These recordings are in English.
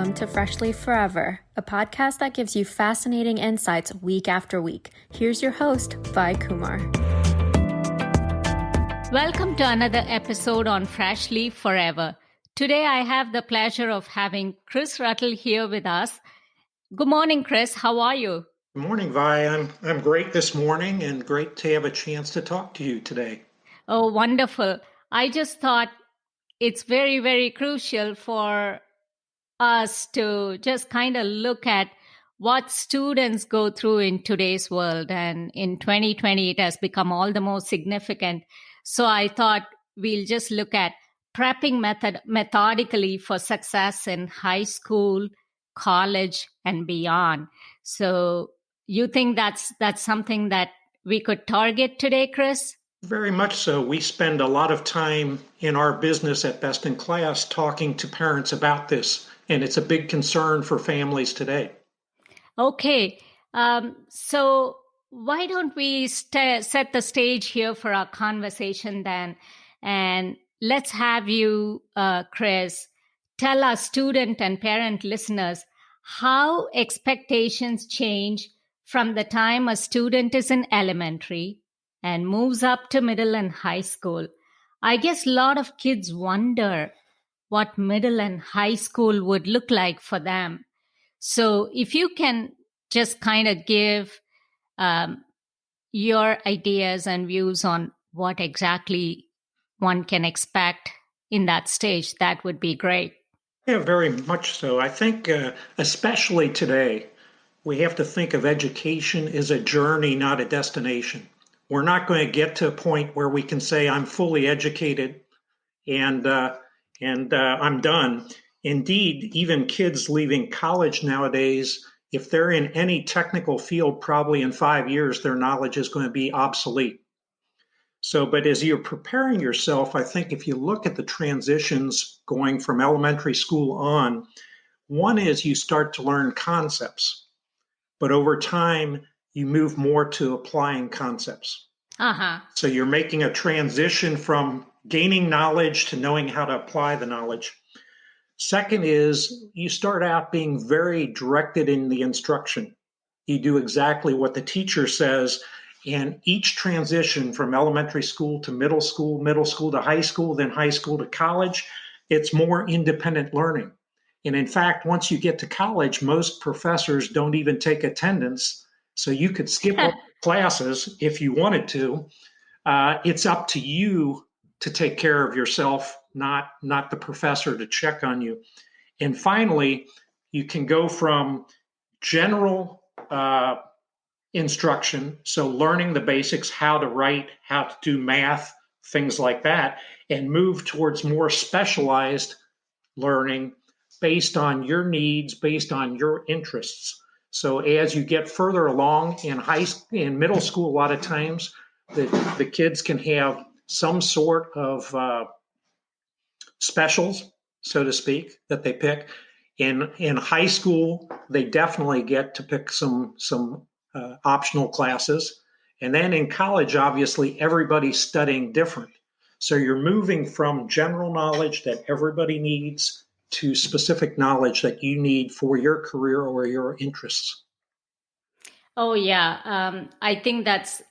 Welcome to Freshly Forever, a podcast that gives you fascinating insights week after week. Here's your host, Kumar. Welcome to another episode on Freshly Forever. Today I have the pleasure of having Chris Ruttle here with us. Good morning, Chris. How are you? Good morning, Vi. I'm great this morning and great to have a chance to talk to you today. Oh, wonderful. I just thought it's very, very crucial for us to just kind of look at what students go through in today's world. And in 2020, it has become all the more significant. So I thought we'll just look at prepping methodically for success in high school, college, and beyond. So you think that's something that we could target today, Chris? Very much so. We spend a lot of time in our business at Best in Class talking to parents about this, and it's a big concern for families today. Okay. So why don't we set the stage here for our conversation then? And let's have you, Chris, tell our student and parent listeners how expectations change from the time a student is in elementary and moves up to middle and high school. I guess a lot of kids wonder what middle and high school would look like for them. So if you can just kind of give your ideas and views on what exactly one can expect in that stage, that would be great. Yeah, very much so. I think especially today, we have to think of education as a journey, not a destination. We're not going to get to a point where we can say, I'm fully educated and I'm done. Indeed, even kids leaving college nowadays, if they're in any technical field, probably in 5 years, their knowledge is going to be obsolete. So, but as you're preparing yourself, I think if you look at the transitions going from elementary school on, one is you start to learn concepts, but over time, you move more to applying concepts. So you're making a transition from gaining knowledge to knowing how to apply the knowledge. Second is you start out being very directed in the instruction. You do exactly what the teacher says, and each transition from elementary school to middle school to high school, then high school to college, it's more independent learning. And in fact, once you get to college, most professors don't even take attendance. So you could skip all classes if you wanted to. It's up to you to take care of yourself, not the professor to check on you. And finally, you can go from general instruction, so learning the basics, how to write, how to do math, things like that, and move towards more specialized learning based on your needs, based on your interests. So as you get further along in middle school, a lot of times the kids can have some sort of specials, so to speak, that they pick. In high school, they definitely get to pick some optional classes. And then in college, obviously, everybody's studying different. So you're moving from general knowledge that everybody needs to specific knowledge that you need for your career or your interests. Oh, yeah. I think that's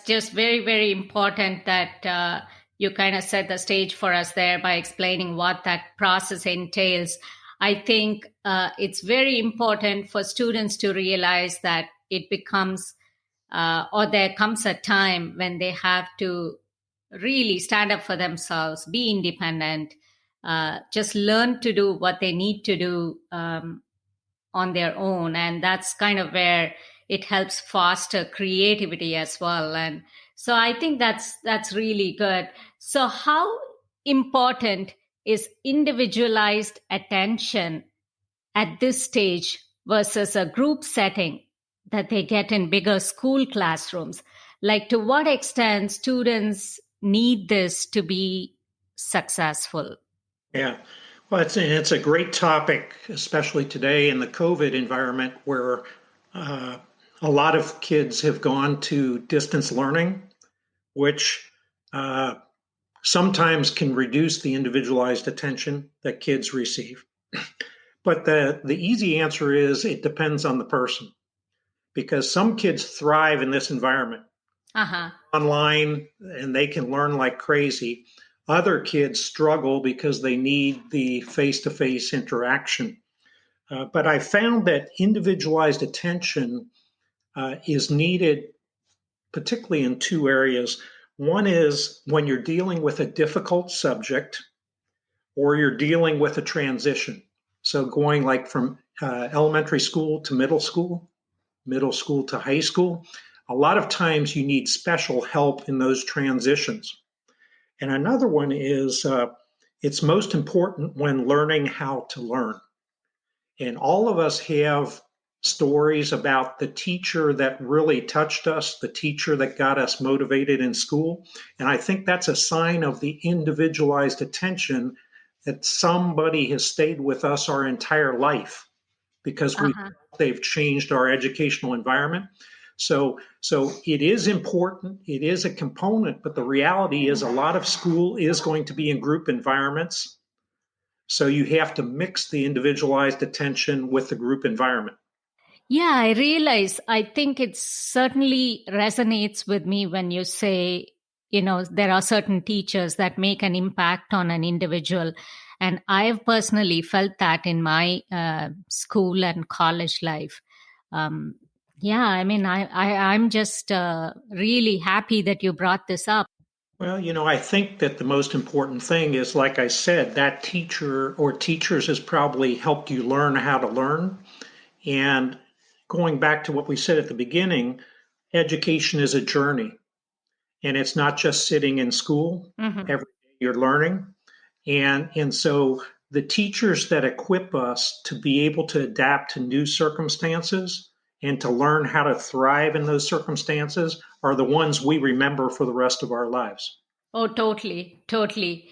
just very, very important that you kind of set the stage for us there by explaining what that process entails. I think it's very important for students to realize that it becomes or there comes a time when they have to really stand up for themselves, be independent, just learn to do what they need to do on their own. And that's kind of where it helps foster creativity as well. And so I think that's really good. So how important is individualized attention at this stage versus a group setting that they get in bigger school classrooms? Like, to what extent students need this to be successful? Yeah, well, it's a great topic, especially today in the COVID environment where a lot of kids have gone to distance learning, which sometimes can reduce the individualized attention that kids receive. But the easy answer is it depends on the person, because some kids thrive in this environment online and they can learn like crazy. Other kids struggle because they need the face-to-face interaction. But I found that individualized attention is needed, particularly in two areas. One is when you're dealing with a difficult subject or you're dealing with a transition. So going like from elementary school to middle school to high school, a lot of times you need special help in those transitions. And another one is it's most important when learning how to learn. And all of us have stories about the teacher that really touched us, the teacher that got us motivated in school. And I think that's a sign of the individualized attention that somebody has stayed with us our entire life because they've changed our educational environment. So it is important. It is a component, but the reality is a lot of school is going to be in group environments. So you have to mix the individualized attention with the group environment. Yeah, I realize. I think it certainly resonates with me when you say, there are certain teachers that make an impact on an individual. And I've personally felt that in my school and college life. I'm just really happy that you brought this up. Well, I think that the most important thing is, like I said, that teacher or teachers has probably helped you learn how to learn. And going back to what we said at the beginning, education is a journey. And it's not just sitting in school. Every day you're learning. And so the teachers that equip us to be able to adapt to new circumstances and to learn how to thrive in those circumstances are the ones we remember for the rest of our lives. Oh, totally, totally.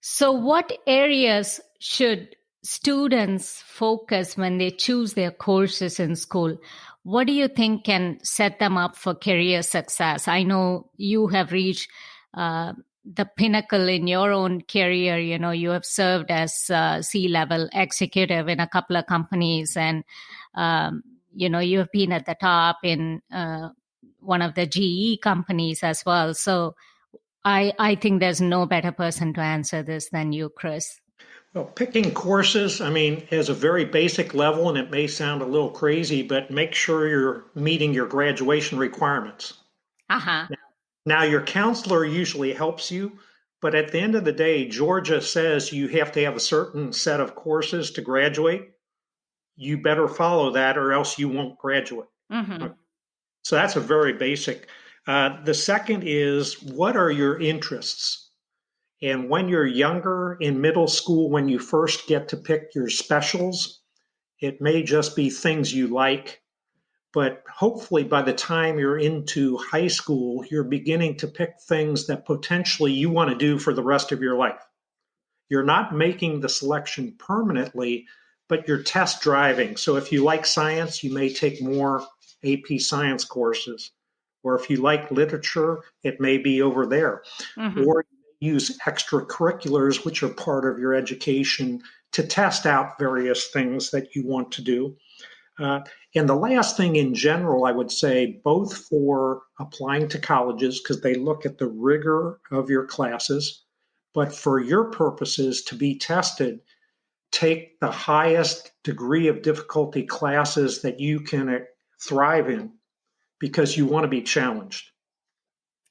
So what areas should students focus when they choose their courses in school? What do you think can set them up for career success? I know you have reached the pinnacle in your own career. You have served as C-level executive in a couple of companies, and you have been at the top in one of the GE companies as well. So I think there's no better person to answer this than you, Chris. Well, picking courses, as a very basic level, and it may sound a little crazy, but make sure you're meeting your graduation requirements. Now, your counselor usually helps you, but at the end of the day, Georgia says you have to have a certain set of courses to graduate. You better follow that or else you won't graduate. Okay. So that's a very basic. The second is, what are your interests? And when you're younger in middle school, when you first get to pick your specials, it may just be things you like. But hopefully by the time you're into high school, you're beginning to pick things that potentially you want to do for the rest of your life. You're not making the selection permanently, but you're test driving. So if you like science, you may take more AP science courses. Or if you like literature, it may be over there. Or use extracurriculars, which are part of your education, to test out various things that you want to do. And the last thing in general, I would say, both for applying to colleges, because they look at the rigor of your classes, but for your purposes to be tested, take the highest degree of difficulty classes that you can thrive in, because you want to be challenged.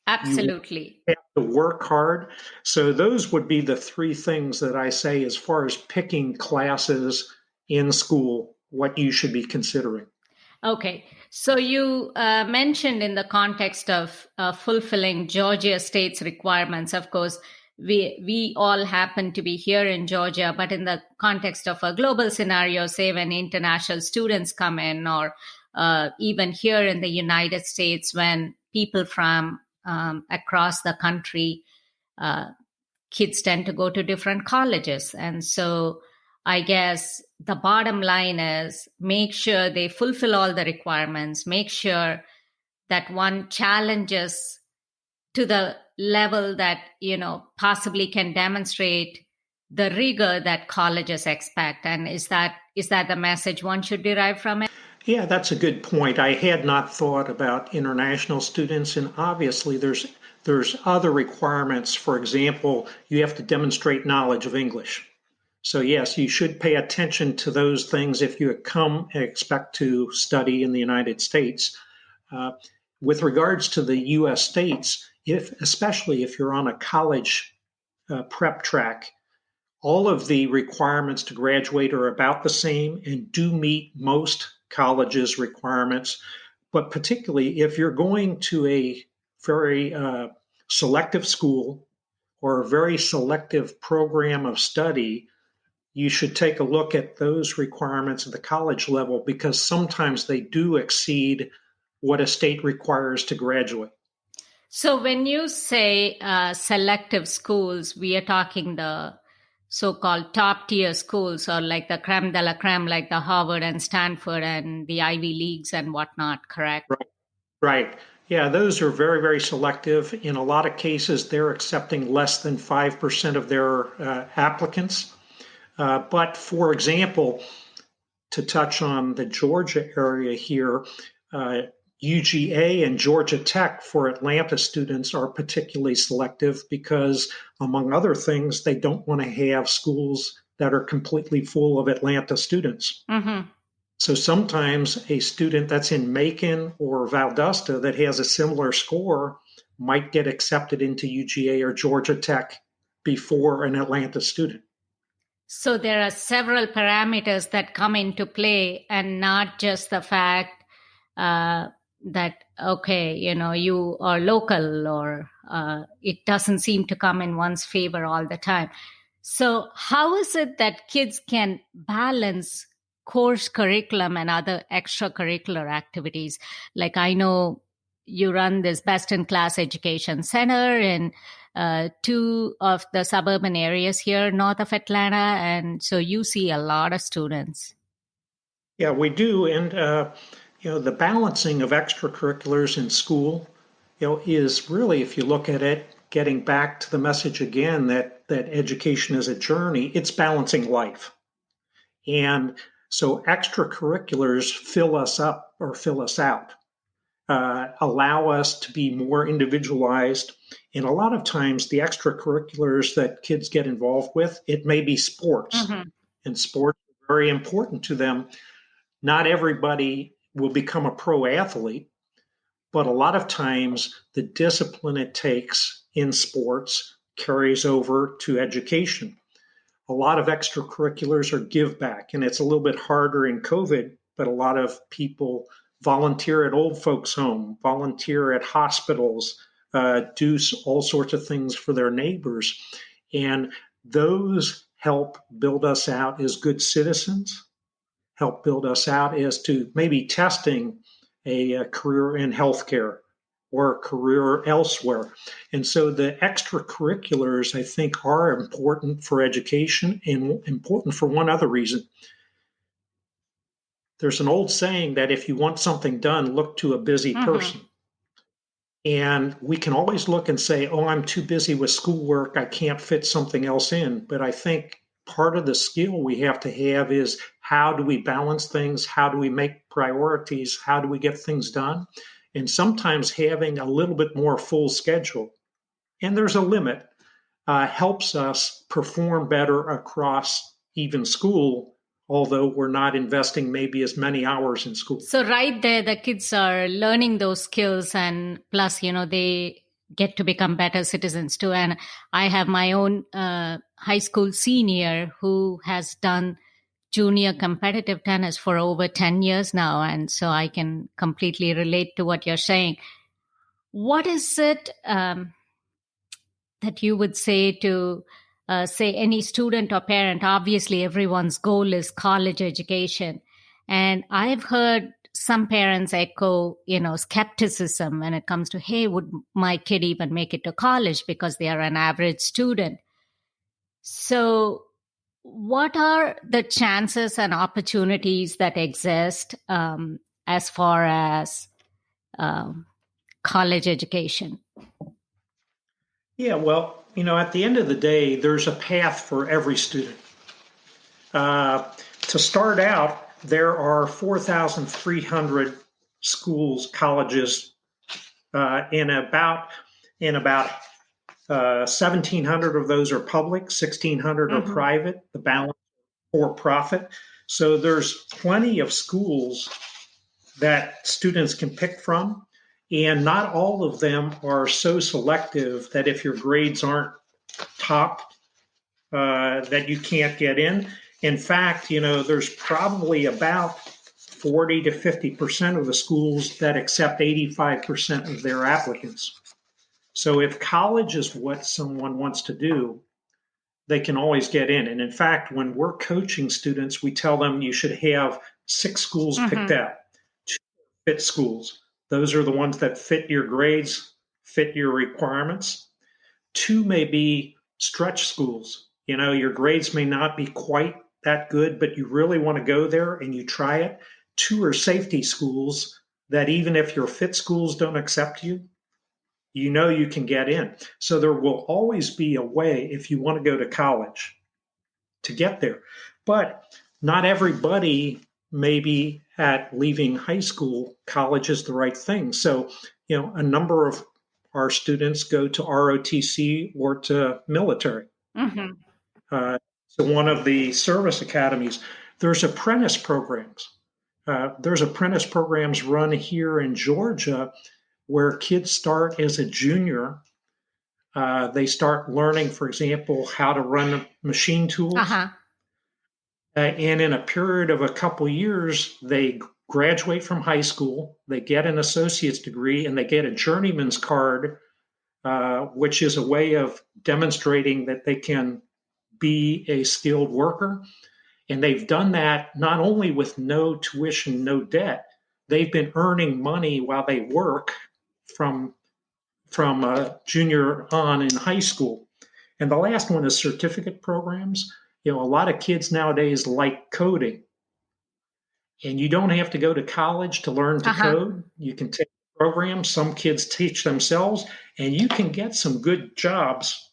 Absolutely. You have to work hard. So those would be the three things that I say as far as picking classes in school, what you should be considering. Okay. So you mentioned in the context of fulfilling Georgia State's requirements, of course, we all happen to be here in Georgia, but in the context of a global scenario, say when international students come in, or even here in the United States, when people from across the country, kids tend to go to different colleges. And so I guess the bottom line is make sure they fulfill all the requirements, make sure that one challenges to the level that, possibly can demonstrate the rigor that colleges expect. And is that the message one should derive from it? Yeah, that's a good point. I had not thought about international students, and obviously there's other requirements. For example, you have to demonstrate knowledge of English. So yes, you should pay attention to those things if you come and expect to study in the United States. With regards to the U.S. states, especially if you're on a college prep track, all of the requirements to graduate are about the same and do meet most colleges' requirements. But particularly if you're going to a very selective school or a very selective program of study, you should take a look at those requirements at the college level, because sometimes they do exceed what a state requires to graduate. So when you say selective schools, we are talking the so-called top tier schools, or like the creme de la creme, like the Harvard and Stanford and the Ivy Leagues and whatnot, correct? Right. Yeah, those are very, very selective. In a lot of cases, they're accepting less than 5% of their applicants. But for example, to touch on the Georgia area here, UGA and Georgia Tech for Atlanta students are particularly selective because, among other things, they don't want to have schools that are completely full of Atlanta students. Mm-hmm. So sometimes a student that's in Macon or Valdosta that has a similar score might get accepted into UGA or Georgia Tech before an Atlanta student. So there are several parameters that come into play, and not just the fact that, okay, you are local, or it doesn't seem to come in one's favor all the time. So how is it that kids can balance course curriculum and other extracurricular activities? Like, I know you run this best in class education center in two of the suburban areas here north of Atlanta, and so you see a lot of students. Yeah, we do. And the balancing of extracurriculars in school is really, if you look at it, getting back to the message again that education is a journey. It's balancing life. And so extracurriculars fill us up or fill us out, allow us to be more individualized. And a lot of times the extracurriculars that kids get involved with, it may be sports. Mm-hmm. And sports are very important to them. Not everybody will become a pro athlete, but a lot of times the discipline it takes in sports carries over to education. A lot of extracurriculars are give back, and it's a little bit harder in COVID, but a lot of people volunteer at old folks' home, volunteer at hospitals, do all sorts of things for their neighbors. And those help build us out as good citizens, help build us out as to maybe testing a career in healthcare or a career elsewhere. And so the extracurriculars, I think, are important for education, and important for one other reason. There's an old saying that if you want something done, look to a busy person. And we can always look and say, oh, I'm too busy with schoolwork, I can't fit something else in. But I think part of the skill we have to have is, how do we balance things? How do we make priorities? How do we get things done? And sometimes having a little bit more full schedule, and there's a limit, helps us perform better across even school, although we're not investing maybe as many hours in school. So right there, the kids are learning those skills, and plus, they get to become better citizens too. And I have my own high school senior who has done junior competitive tennis for over 10 years now. And so I can completely relate to what you're saying. What is it that you would say to say any student or parent? Obviously, everyone's goal is college education. And I've heard some parents echo, skepticism when it comes to, hey, would my kid even make it to college because they are an average student? So what are the chances and opportunities that exist as far as college education? Yeah, well, at the end of the day, there's a path for every student. Uh, to start out, there are 4,300 schools, colleges, in about 1,700 of those are public, 1,600 are Mm-hmm. private, the balance for profit. So there's plenty of schools that students can pick from. And not all of them are so selective that if your grades aren't top, that you can't get in. In fact, there's probably about 40 to 50% of the schools that accept 85% of their applicants. So if college is what someone wants to do, they can always get in. And in fact, when we're coaching students, we tell them you should have 6 schools picked Mm-hmm. out, 2 fit schools. Those are the ones that fit your grades, fit your requirements. 2 may be stretch schools. Your grades may not be quite that good, but you really want to go there and you try it. 2 are safety schools that even if your fit schools don't accept you, you can get in. So there will always be a way if you want to go to college to get there. But not everybody, maybe at leaving high school, college is the right thing. So, a number of our students go to ROTC or to military. Mm-hmm. So one of the service academies, there's apprentice programs. There's apprentice programs run here in Georgia where kids start as a junior. They start learning, for example, how to run machine tools. Uh-huh. And in a period of a couple years, they graduate from high school, they get an associate's degree, and they get a journeyman's card, which is a way of demonstrating that they can be a skilled worker. And they've done that not only with no tuition, no debt, they've been earning money while they work from junior on in high school. And the last one is certificate programs. A lot of kids nowadays like coding. And you don't have to go to college to learn to Uh-huh. code. You can take programs. Some kids teach themselves, and you can get some good jobs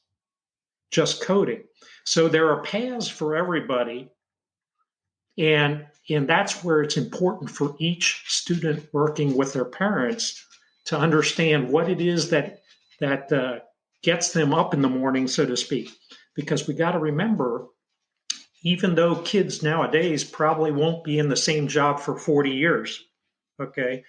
just coding. So there are paths for everybody. And that's where it's important for each student working with their parents to understand what it is that gets them up in the morning, so to speak. Because we got to remember, even though kids nowadays probably won't be in the same job for 40 years, okay,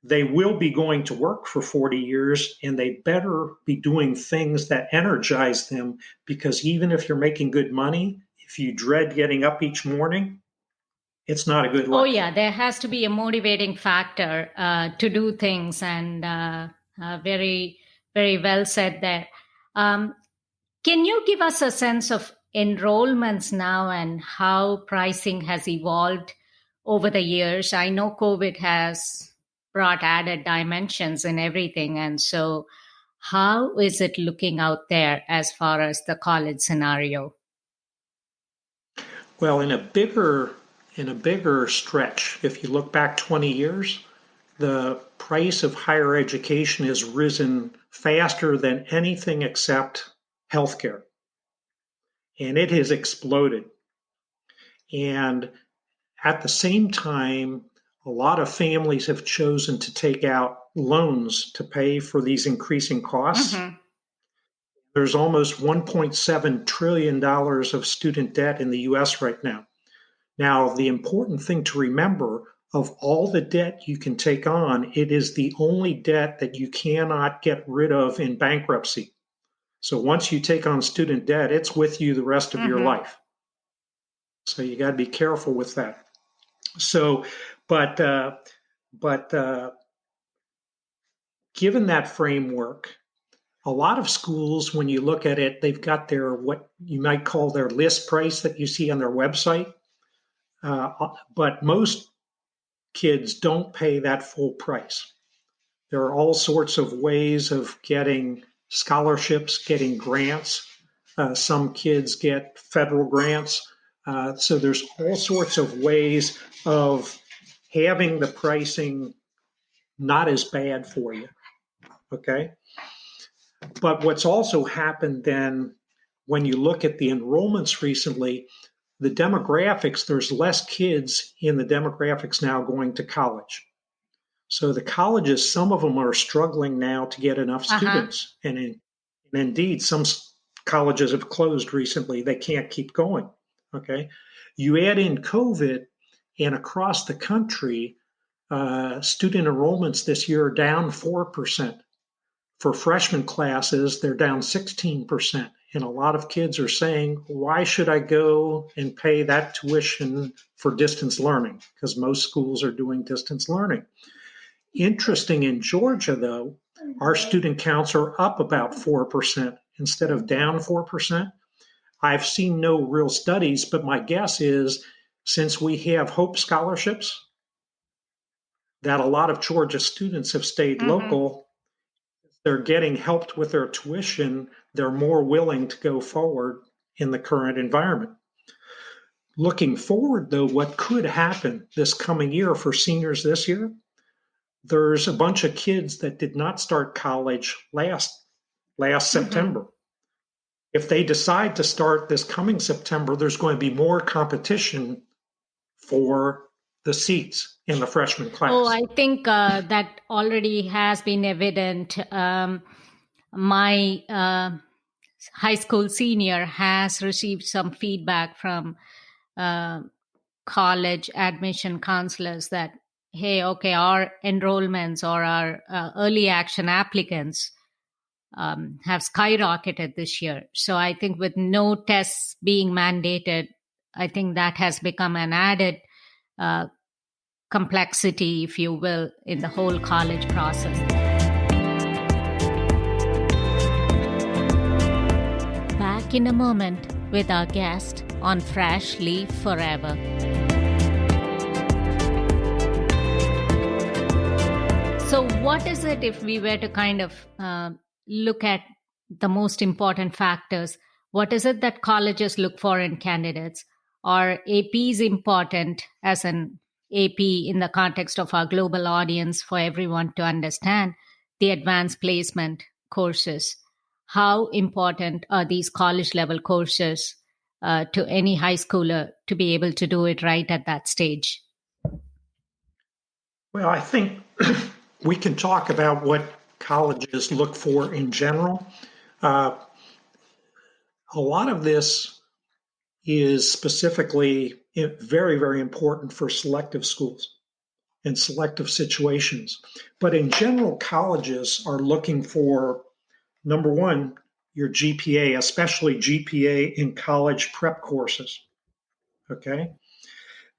they will be going to work for 40 years and they better be doing things that energize them, because even if you're making good money, if you dread getting up each morning, it's not a good Oh, life. yeah, there has to be a motivating factor to do things, and very, very well said there. Um, can you give us a sense of enrollments now and how pricing has evolved over the years? I know COVID has brought added dimensions in everything. And so, how is it looking out there as far as the college scenario? Well, in a bigger stretch, if you look back 20 years, the price of higher education has risen faster than anything except healthcare. And it has exploded. And at the same time, a lot of families have chosen to take out loans to pay for these increasing costs. Mm-hmm. There's almost $1.7 trillion of student debt in the US right now. Now, the important thing to remember, of all the debt you can take on, it is the only debt that you cannot get rid of in bankruptcy. So once you take on student debt, it's with you the rest of your Mm-hmm. life. So you got to be careful with that. So, but given that framework, a lot of schools, when you look at it, they've got their what you might call their list price that you see on their website. But most kids don't pay that full price. There are all sorts of ways of getting scholarships, getting grants. Some kids get federal grants. So there's all sorts of ways of having the pricing not as bad for you. Okay. But what's also happened then, when you look at the enrollments recently, the demographics, there's less kids in the demographics now going to college. So the colleges, some of them are struggling now to get enough students. And indeed, some colleges have closed recently. They can't keep going. Okay. You add in COVID, and across the country, student enrollments this year are down 4%. For freshman classes, they're down 16%. And a lot of kids are saying, why should I go and pay that tuition for distance learning? Because most schools are doing distance learning. Interesting, in Georgia, though, our student counts are up about 4% instead of down 4%. I've seen no real studies, but my guess is since we have Hope scholarships, that a lot of Georgia students have stayed local. They're getting helped with their tuition. They're more willing to go forward in the current environment. Looking forward, though, what could happen this coming year for seniors this year, there's a bunch of kids that did not start college last September. If they decide to start this coming September, there's going to be more competition for the seats in the freshman class. Oh, I think that already has been evident. My high school senior has received some feedback from college admission counselors that, hey, okay, our enrollments or our early action applicants have skyrocketed this year. So I think with no tests being mandated, I think that has become an added complexity, if you will, in the whole college process. Back in a moment with our guest on Fresh Leaf Forever. So what is it, if we were to kind of look at the most important factors, what is it that colleges look for in candidates? Are APs important as an AP in the context of our global audience for everyone to understand the advanced placement courses? How important are these college level courses to any high schooler to be able to do it right at that stage? Well, I think we can talk about what colleges look for in general. A lot of this is specifically very, very important for selective schools and selective situations. But in general, colleges are looking for, number one, your GPA, especially GPA in college prep courses. Okay?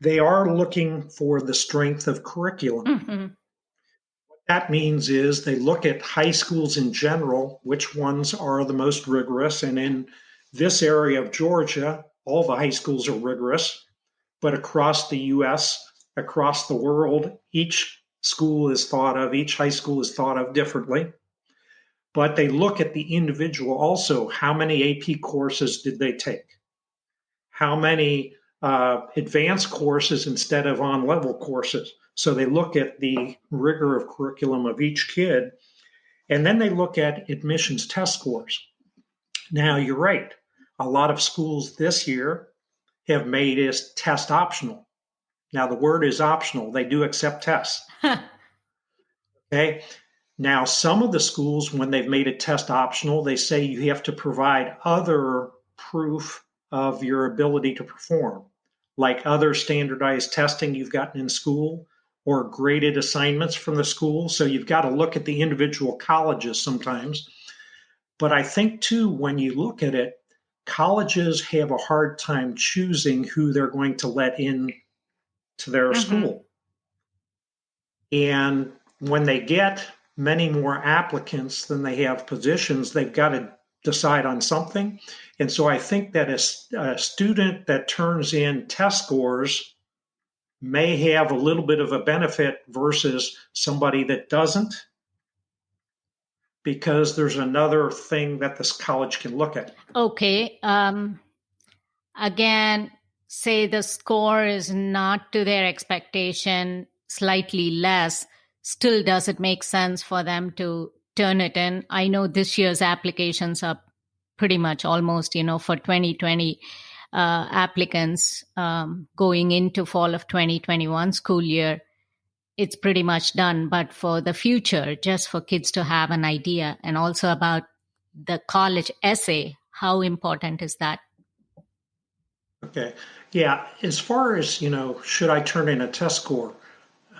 They are looking for the strength of curriculum. What that means is they look at high schools in general, which ones are the most rigorous. And in this area of Georgia, all the high schools are rigorous, but across the U.S., across the world, each high school is thought of differently. But they look at the individual also. How many AP courses did they take? How many advanced courses instead of on-level courses? So they look at the rigor of curriculum of each kid, and then they look at admissions test scores. Now, you're right. A lot of schools this year have made it test optional. Now, the word is optional. They do accept tests. Okay. Now, some of the schools, when they've made it test optional, they say you have to provide other proof of your ability to perform, like other standardized testing you've gotten in school or graded assignments from the school. So you've got to look at the individual colleges sometimes. But I think, too, when you look at it, colleges have a hard time choosing who they're going to let in to their school. And when they get many more applicants than they have positions, they've got to decide on something. And so I think that a student that turns in test scores may have a little bit of a benefit versus somebody that doesn't, because there's another thing that this college can look at. Okay. Again, say the score is not to their expectation, slightly less. Still, does it make sense for them to turn it in. I know this year's applications are pretty much almost, for 2020 applicants going into fall of 2021 school year, it's pretty much done. But for the future, just for kids to have an idea, and also about the college essay, how important is that? Okay. Yeah. As far as, should I turn in a test score?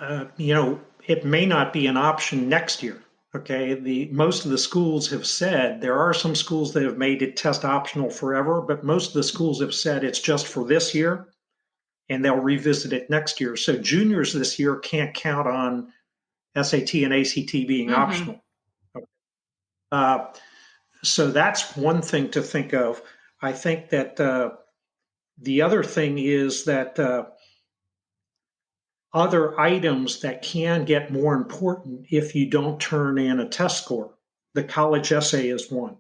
It may not be an option next year. Okay. Most of the schools have said there are some schools that have made it test optional forever, but most of the schools have said it's just for this year and they'll revisit it next year. So juniors this year can't count on SAT and ACT being optional. Uh, so that's one thing to think of. I think that the other thing is that other items that can get more important if you don't turn in a test score. The college essay is one.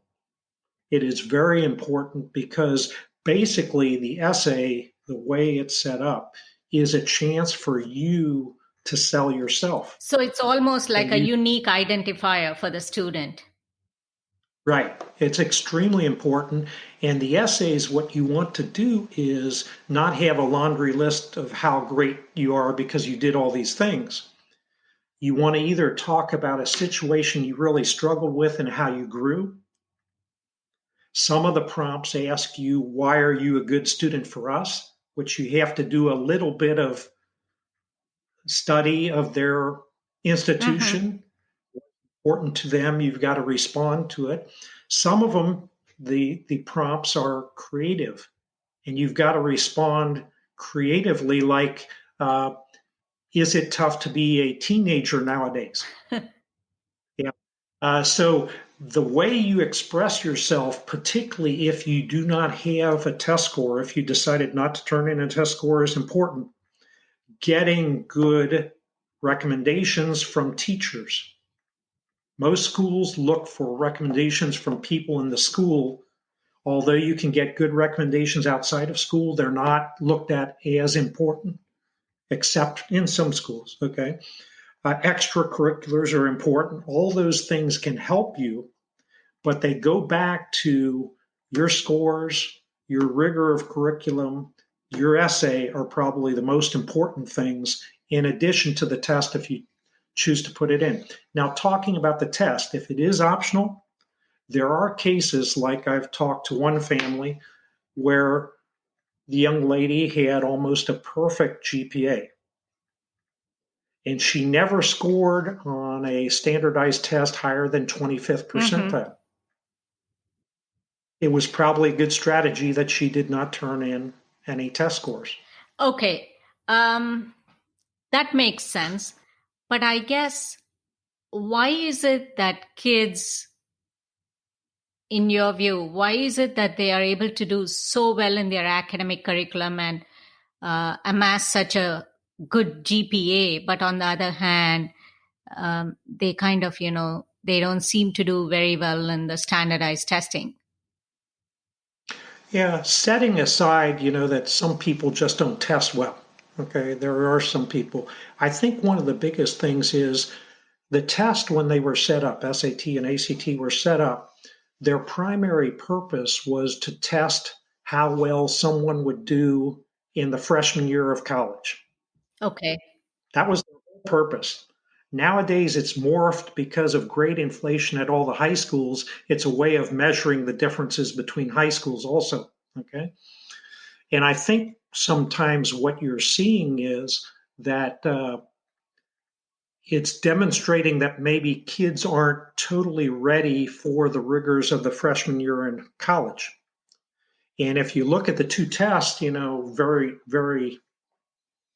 It is very important because basically the essay, the way it's set up, is a chance for you to sell yourself. So it's almost like a unique identifier for the student. Right. It's extremely important. And the essays, what you want to do is not have a laundry list of how great you are because you did all these things. You want to either talk about a situation you really struggled with and how you grew. Some of the prompts ask you, why are you a good student for us? Which you have to do a little bit of study of their institution. Important to them, you've got to respond to it. Some of them, the prompts are creative, and you've got to respond creatively, like, is it tough to be a teenager nowadays? Yeah. So the way you express yourself, particularly if you do not have a test score, if you decided not to turn in a test score, is important. Getting good recommendations from teachers. Most schools look for recommendations from people in the school. Although you can get good recommendations outside of school, they're not looked at as important, except in some schools, okay? Extracurriculars are important. All those things can help you, but they go back to your scores, your rigor of curriculum, your essay are probably the most important things in addition to the test if you choose to put it in. Now, talking about the test, if it is optional, there are cases like I've talked to one family where the young lady had almost a perfect GPA. And she never scored on a standardized test higher than 25th percentile. It was probably a good strategy that she did not turn in any test scores. Okay. That makes sense. But I guess, why is it that kids, in your view, why is it that they are able to do so well in their academic curriculum and amass such a good GPA, but on the other hand, they kind of, they don't seem to do very well in the standardized testing? Yeah, setting aside, that some people just don't test well. Okay, there are some people. I think one of the biggest things is the test when they were set up, SAT and ACT were set up, their primary purpose was to test how well someone would do in the freshman year of college. Okay. That was the whole purpose. Nowadays, it's morphed because of great inflation at all the high schools. It's a way of measuring the differences between high schools also, okay? And I think sometimes what you're seeing is that it's demonstrating that maybe kids aren't totally ready for the rigors of the freshman year in college. And if you look at the two tests, very, very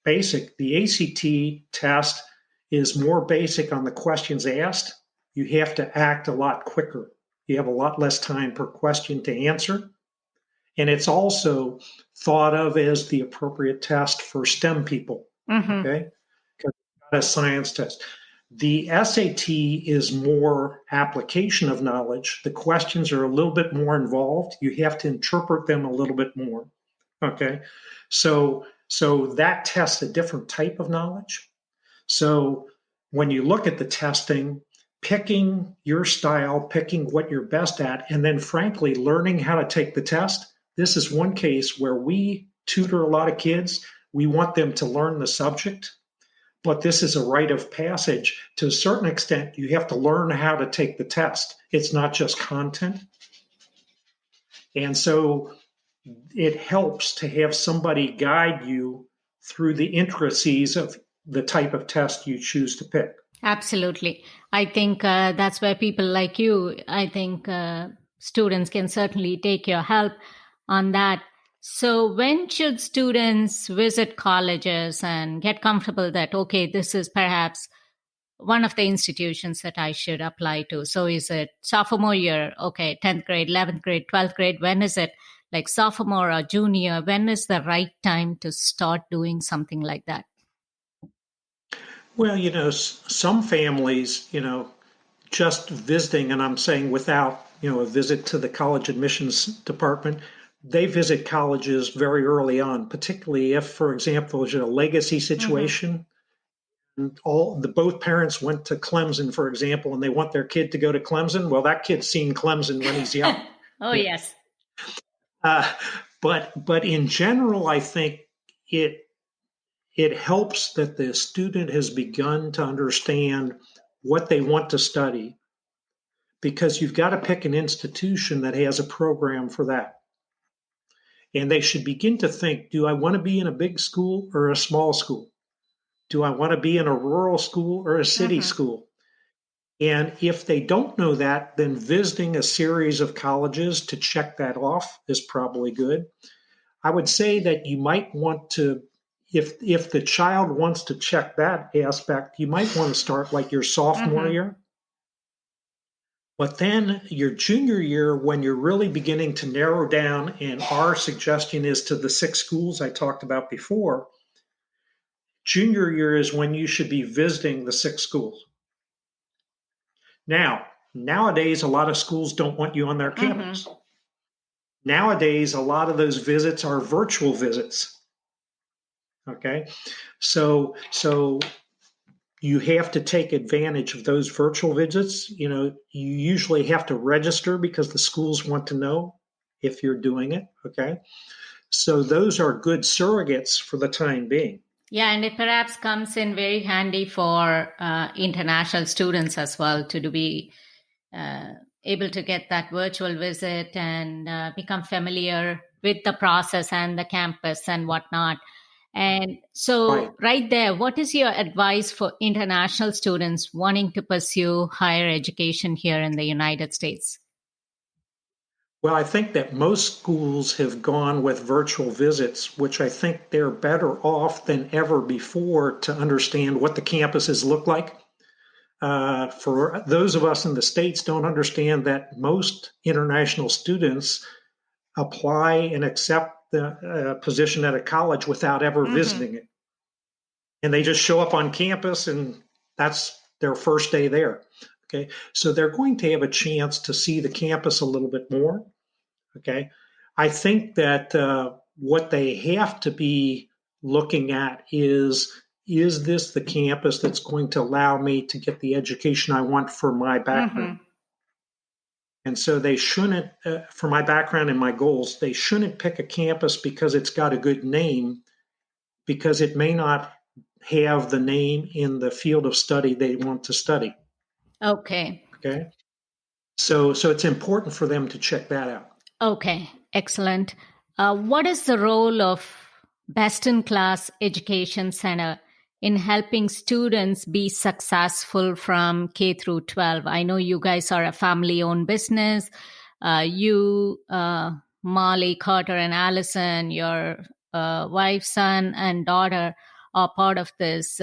basic. The ACT test is more basic on the questions asked. You have to act a lot quicker. You have a lot less time per question to answer. And it's also thought of as the appropriate test for STEM people, okay? Because it's not a science test. The SAT is more application of knowledge. The questions are a little bit more involved. You have to interpret them a little bit more, okay? So that tests a different type of knowledge. So when you look at the testing, picking your style, picking what you're best at, and then frankly, learning how to take the test. This is one case where we tutor a lot of kids. We want them to learn the subject, but this is a rite of passage. To a certain extent, you have to learn how to take the test. It's not just content. And so it helps to have somebody guide you through the intricacies of the type of test you choose to pick. Absolutely. I think that's where people like you, I think students can certainly take your help on that. So when should students visit colleges and get comfortable that, okay, this is perhaps one of the institutions that I should apply to? So is it sophomore year? Okay, 10th grade, 11th grade, 12th grade. When is it like sophomore or junior? When is the right time to start doing something like that? Well, some families, just visiting, and I'm saying without, a visit to the college admissions department, they visit colleges very early on, particularly if, for example, there's a legacy situation. Mm-hmm. Both parents went to Clemson, for example, and they want their kid to go to Clemson. Well, that kid's seen Clemson when he's young. Oh, yes. But in general, I think it helps that the student has begun to understand what they want to study, because you've got to pick an institution that has a program for that. And they should begin to think, do I want to be in a big school or a small school? Do I want to be in a rural school or a city school? And if they don't know that, then visiting a series of colleges to check that off is probably good. I would say that you might want to, if the child wants to check that aspect, you might want to start like your sophomore year. But then your junior year, when you're really beginning to narrow down, and our suggestion is to the 6 schools I talked about before, junior year is when you should be visiting the 6 schools. Now, nowadays, a lot of schools don't want you on their campus. Nowadays, a lot of those visits are virtual visits. Okay, so you have to take advantage of those virtual visits. You usually have to register because the schools want to know if you're doing it. Okay, so those are good surrogates for the time being. Yeah, and it perhaps comes in very handy for international students as well to be able to get that virtual visit and become familiar with the process and the campus and whatnot. And so right there, what is your advice for international students wanting to pursue higher education here in the United States? Well, I think that most schools have gone with virtual visits, which I think they're better off than ever before to understand what the campuses look like. For those of us in the States don't understand that most international students apply and accept the position at a college without ever visiting it. And they just show up on campus and that's their first day there. Okay, so they're going to have a chance to see the campus a little bit more. Okay, I think that what they have to be looking at is this the campus that's going to allow me to get the education I want for my background? And so they shouldn't, for my background and my goals, they shouldn't pick a campus because it's got a good name, because it may not have the name in the field of study they want to study. Okay. So it's important for them to check that out. Okay, excellent. What is the role of Best in Class Education Center in helping students be successful from K through 12? I know you guys are a family-owned business. You, Molly, Carter, and Allison, your wife, son, and daughter are part of this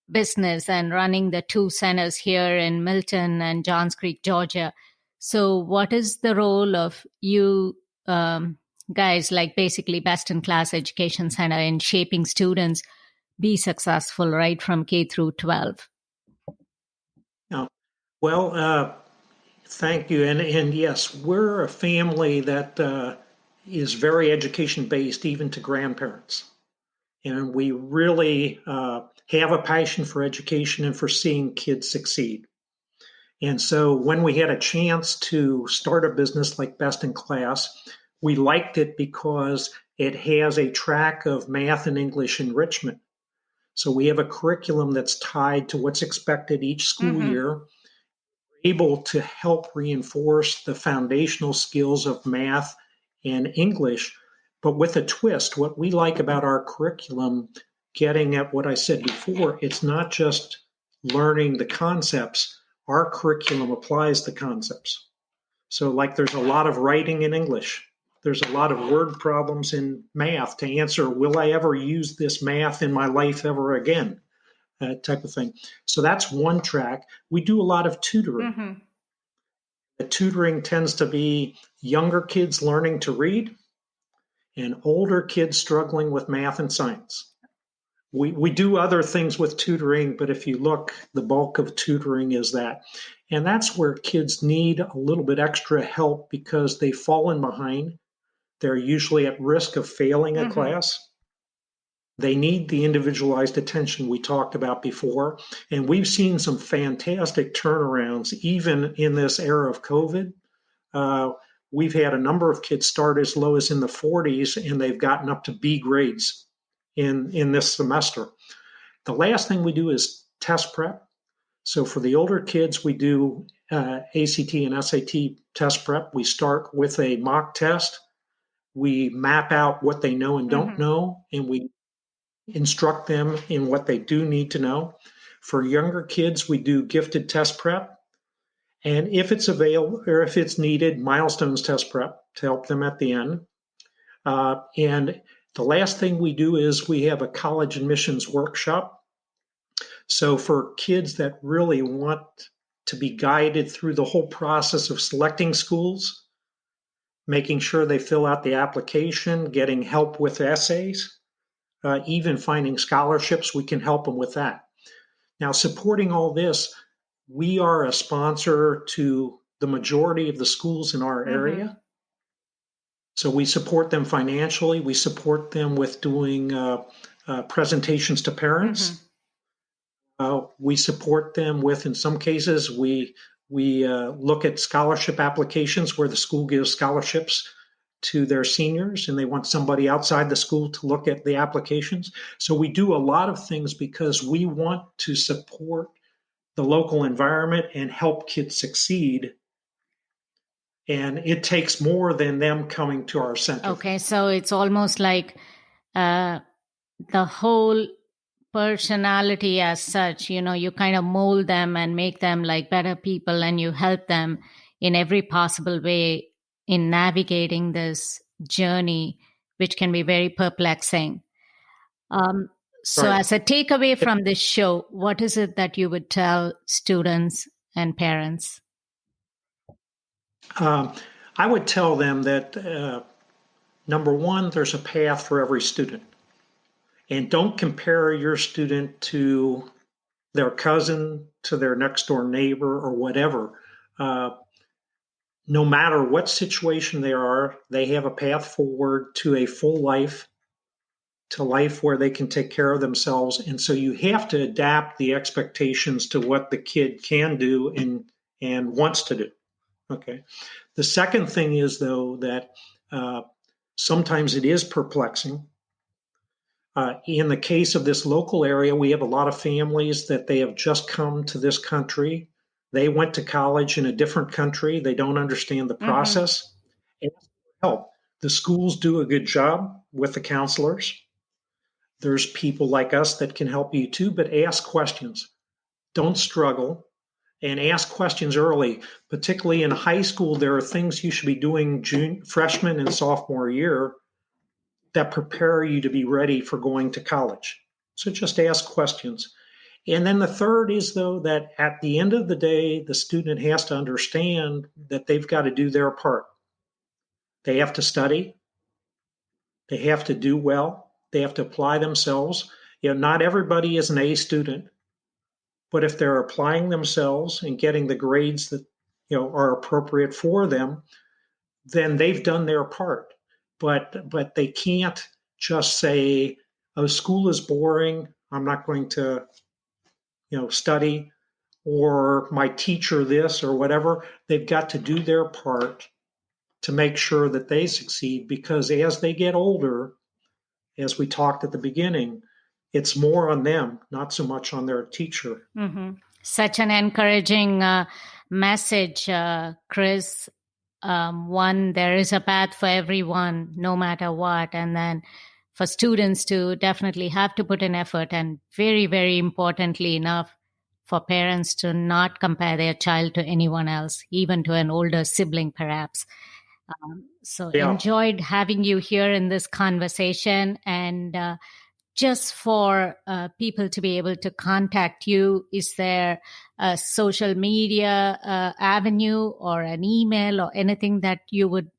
business and running the 2 centers here in Milton and Johns Creek, Georgia. So what is the role of you guys, like basically Best in Class Education Center, in shaping students be successful right from K through 12? Well, thank you. And yes, we're a family that is very education based, even to grandparents. And we really have a passion for education and for seeing kids succeed. And so when we had a chance to start a business like Best in Class, we liked it because it has a track of math and English enrichment. So we have a curriculum that's tied to what's expected each school year, able to help reinforce the foundational skills of math and English, but with a twist. What we like about our curriculum, getting at what I said before, it's not just learning the concepts. Our curriculum applies the concepts. So, like, there's a lot of writing in English. There's a lot of word problems in math to answer, will I ever use this math in my life ever again? Type of thing. So that's one track. We do a lot of tutoring. The tutoring tends to be younger kids learning to read and older kids struggling with math and science. We do other things with tutoring, but if you look, the bulk of tutoring is that. And that's where kids need a little bit extra help because they've fallen behind. They're usually at risk of failing a class. They need the individualized attention we talked about before. And we've seen some fantastic turnarounds, even in this era of COVID. We've had a number of kids start as low as in the 40s, and they've gotten up to B grades in this semester. The last thing we do is test prep. So for the older kids, we do ACT and SAT test prep. We start with a mock test. We map out what they know and don't know, and we instruct them in what they do need to know. For younger kids, we do gifted test prep. And if it's available or if it's needed, milestones test prep to help them at the end. And the last thing we do is we have a college admissions workshop. So for kids that really want to be guided through the whole process of selecting schools, making sure they fill out the application, getting help with essays, even finding scholarships, we can help them with that. Now, supporting all this, we are a sponsor to the majority of the schools in our area. So we support them financially. We support them with doing presentations to parents. We support them with, in some cases, we look at scholarship applications where the school gives scholarships to their seniors and they want somebody outside the school to look at the applications. So we do a lot of things because we want to support the local environment and help kids succeed. And it takes more than them coming to our center. Okay, so it's almost like the whole personality as such, you kind of mold them and make them like better people, and you help them in every possible way in navigating this journey, which can be very perplexing. So as a takeaway from this show, what is it that you would tell students and parents? I would tell them that, number one, there's a path for every student. And don't compare your student to their cousin, to their next door neighbor, or whatever. No matter what situation they are, they have a path forward to a full life, to life where they can take care of themselves. And so you have to adapt the expectations to what the kid can do and wants to do. Okay. The second thing is, though, that sometimes it is perplexing. In the case of this local area, we have a lot of families that they have just come to this country. They went to college in a different country. They don't understand the process. And help. The schools do a good job with the counselors. There's people like us that can help you too, but ask questions. Don't struggle. And ask questions early. Particularly in high school, there are things you should be doing freshman and sophomore year that prepare you to be ready for going to college. So just ask questions. And then the third is, though, that at the end of the day, the student has to understand that they've got to do their part. They have to study. They have to do well. They have to apply themselves. Not everybody is an A student. But if they're applying themselves and getting the grades that are appropriate for them, then they've done their part. But they can't just say, "Oh, school is boring. I'm not going to, study," or my teacher this or whatever. They've got to do their part to make sure that they succeed, because as they get older, as we talked at the beginning, it's more on them, not so much on their teacher. Mm-hmm. Such an encouraging message, Chris. One, there is a path for everyone, no matter what. And then for students to definitely have to put in effort, and very, very importantly enough, for parents to not compare their child to anyone else, even to an older sibling, perhaps. So enjoyed having you here in this conversation. And just for people to be able to contact you, is there a social media avenue or an email or anything that you would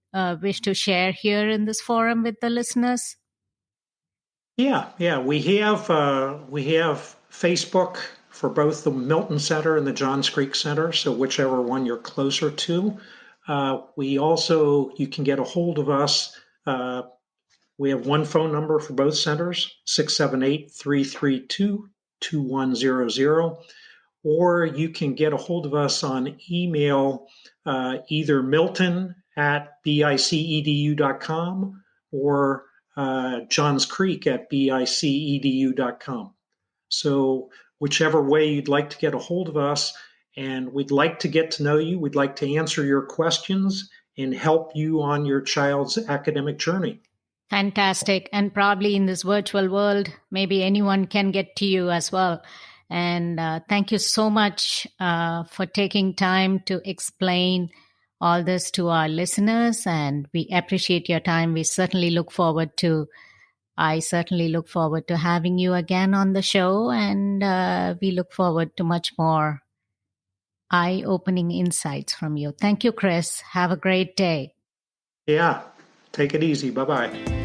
wish to share here in this forum with the listeners? Yeah. We have Facebook for both the Milton Center and the Johns Creek Center, so whichever one you're closer to. You can get a hold of us. We have one phone number for both centers, 678-332-2100. Or you can get a hold of us on email, either milton@bicedu.com or johnscreek@bicedu.com. So whichever way you'd like to get a hold of us, and we'd like to get to know you. We'd like to answer your questions and help you on your child's academic journey. Fantastic. And probably in this virtual world, maybe anyone can get to you as well. And thank you so much for taking time to explain all this to our listeners. And we appreciate your time. I certainly look forward to having you again on the show. And we look forward to much more eye-opening insights from you. Thank you, Chris. Have a great day. Yeah. Take it easy. Bye-bye.